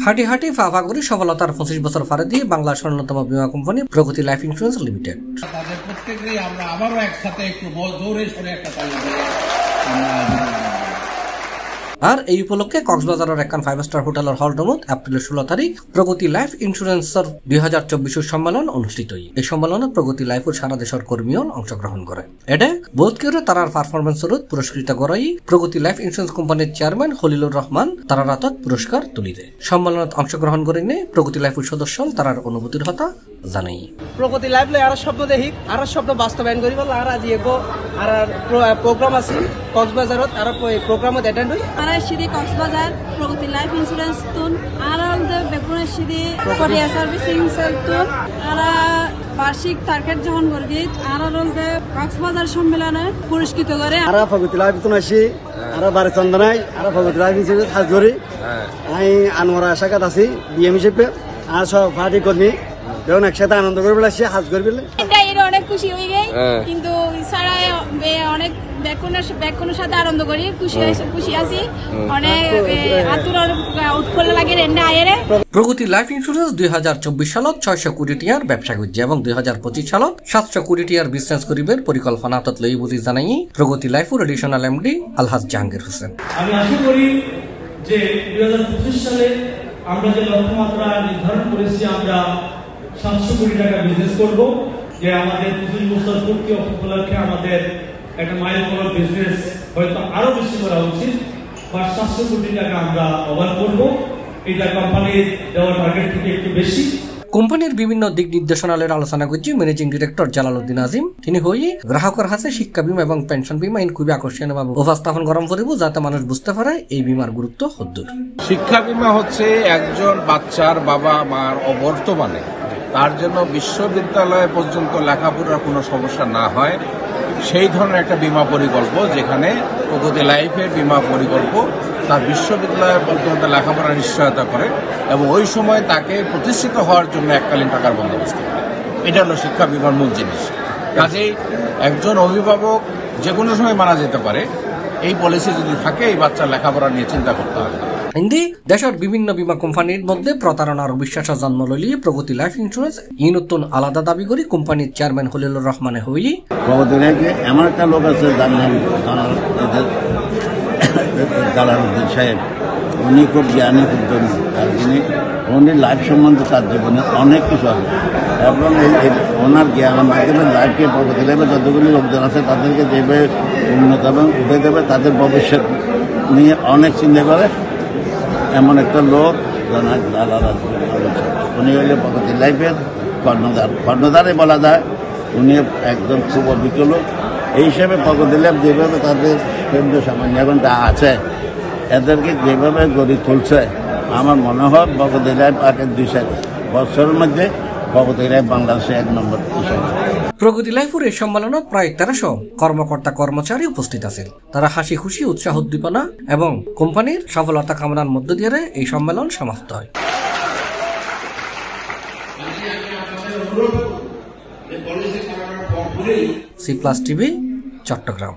হাঁটি হাঁটি ফাফা করে সফলতার 25 বছর পারে দিয়ে বাংলার অন্যতম বীমা কোম্পানি প্রগতি লাইফ ইন্স্যুরেন্স লিমিটেড। তাদের প্রত্যেককেই আমরা আবারও একসাথে একটু দৌড়ে সরে একটা তালি দিয়ে আর এই উপলক্ষে কক্সবাজারের একখান 5 স্টার হোটেলের হল রুমত এপ্রিলের 16 তারিখ প্রগতি লাইফ ইন্স্যুরেন্সের 2024 সম্মেলন অনুষ্ঠিত হয়। এই সম্মেলনে প্রগতি লাইফের সারা দেশের কর্মীও অংশগ্রহণ করে। এটা বোধ করে তারার পারফরমেন্সের পুরস্কৃত করাই প্রগতি লাইফ ইন্স্যুরেন্স কোম্পানির চেয়ারম্যান খলিলুর রহমান তারার হাতত পুরস্কার তুলি দেয়। সম্মেলনত অংশগ্রহণ করে নিয়ে প্রগতি লাইফের সদস্য তারার অনুভূতির কথা জানাই। প্রগতি লাইফ লে আর স্বপ্ন দেখি আর স্বপ্ন বাস্তবায়ন করি বল আর আজি এগো আর প্রোগ্রাম আছে কক্সবাজারত আর প্রোগ্রামত অ্যাটেন্ড হই আর সিদি কক্সবাজার প্রগতি লাইফ ইন্স্যুরেন্স তুন আর দে বেপুনা সিদি কোরিয়া সার্ভিসিং সেল তুন আর বার্ষিক টার্গেট যখন করবি আর দে কক্সবাজার সম্মেলনে পুরস্কৃত করে আর প্রগতি লাইফ তুন আসি আর বারে চন্দনাই আর প্রগতি লাইফ ইন্স্যুরেন্স হাজরি আই আনোয়ারা শাখাত আছি বিএম হিসেবে আর সব পার্টি কর্মী যখন একসাথে আনন্দ করে বেড়াচ্ছি হাজ করে বেলে অনেক খুশি হয়ে গে কিন্তু সারা অনেক ব্যাকুনের সাথে আনন্দ করি খুশি আছি অনেক আতুর উৎফুল্ল লাগে রেন্ডা আয়েরে। প্রগতি লাইফ ইন্স্যুরেন্স 2024 সালত 600 কোটি টিয়ার ব্যবসা করছে এবং 2025 সালত 700 কোটি টিয়ার বিজনেস করিবের পরিকল্পনা হাতত লই বুঝি জানাই প্রগতি লাইফের এডিশনাল এমডি আলহাজ জাহাঙ্গীর হোসেন। আমি আশা করি যে 2025 সালে আমরা যে লক্ষ্যমাত্রা নির্ধারণ করেছি আমরা 700 কোটি টাকা বিজনেস করব, যে আমাদের 25 বছর পূর্তি উপলক্ষে আমাদের একটা মাইল ফলক বিজনেস হয়তো আরো বেশি করা উচিত বা 700 কোটি টাকা আমরা ওভার করব। এটা কোম্পানির দেওয়া টার্গেট থেকে একটু বেশি। কোম্পানির বিভিন্ন দিক নির্দেশনালের আলোচনা করছি ম্যানেজিং ডিরেক্টর জালালউদ্দিন আজিম। তিনি হই গ্রাহকের হাতে শিক্ষা বীমা এবং পেনশন বীমা ইন খুবই আকর্ষণীয়ভাবে উপস্থাপন গরম করিব যাতে মানুষ বুঝতে পারে এই বীমার গুরুত্ব কতদূর। শিক্ষা বীমা হচ্ছে একজন বাচ্চার বাবা মার অবর্তমানে তার জন্য বিশ্ববিদ্যালয় পর্যন্ত লেখাপড়ার কোনো সমস্যা না হয় সেই ধরনের একটা বীমা পরিকল্প, যেখানে প্রগতি লাইফের বীমা পরিকল্প তার বিশ্ববিদ্যালয় পর্যন্ত লেখাপড়া নিশ্চয়তা করে এবং ওই সময় তাকে প্রতিষ্ঠিত হওয়ার জন্য এককালীন টাকার বন্দোবস্ত করে। এটা হলো শিক্ষা বীমার মূল জিনিস। কাজেই একজন অভিভাবক যে কোনো সময় মারা যেতে পারে, এই পলিসি যদি থাকে এই বাচ্চার লেখাপড়া নিয়ে চিন্তা করতে হবে। হিন্দি দেশের বিভিন্ন বীমা কোম্পানির মধ্যে প্রতারণার বিশ্বাসের জন্ম লইলি প্রগতি লাইফ ইন্স্যুরেন্স ই নতুন আলাদা দাবি করি কোম্পানির চেয়ারম্যান খলিলুর রহমানে হই প্রগতি লাইফে এমন একটা লোক আছে যার নাম জালালউদ্দিন সাহেব। উনি খুব জ্ঞানী উদ্যমী আর উনি লাইফ সম্বন্ধে তার জীবনে অনেক কিছু আছে এবং ওনার জ্ঞানের মাধ্যমে লাইফকে প্রগতি লাইফে যতগুলি লোকজন আছে তাদেরকে যেভাবে উন্নত এবং উঠে দেবে তাদের ভবিষ্যৎ নিয়ে অনেক চিন্তা করে এমন একটা লোক উনি হইলে প্রগতি লাইফের কর্ণধারে বলা যায়। উনি একদম খুব অভিজ্ঞ লোক। এই হিসেবে প্রগতি লাইফ যেভাবে তাদের কেন্দ্র সামান্য এখন যা আছে এদেরকে যেভাবে গড়ে তুলছে আমার মনে হয় প্রগতি লাইফ আগের 2 বছরের মধ্যে প্রগতি লাইফ বাংলাদেশে 1 নম্বর হিসেবে। প্রগতি লাইফের এই সম্মেলনত প্রায় 1300 কর্মকর্তা কর্মচারী উপস্থিত আছেন। তারা হাসি খুশি উৎসাহ উদ্দীপনা এবং কোম্পানির সফলতা কামনার মধ্য দিয়ে এই সম্মেলন সমাপ্ত হয়। C+ TV Chittagong.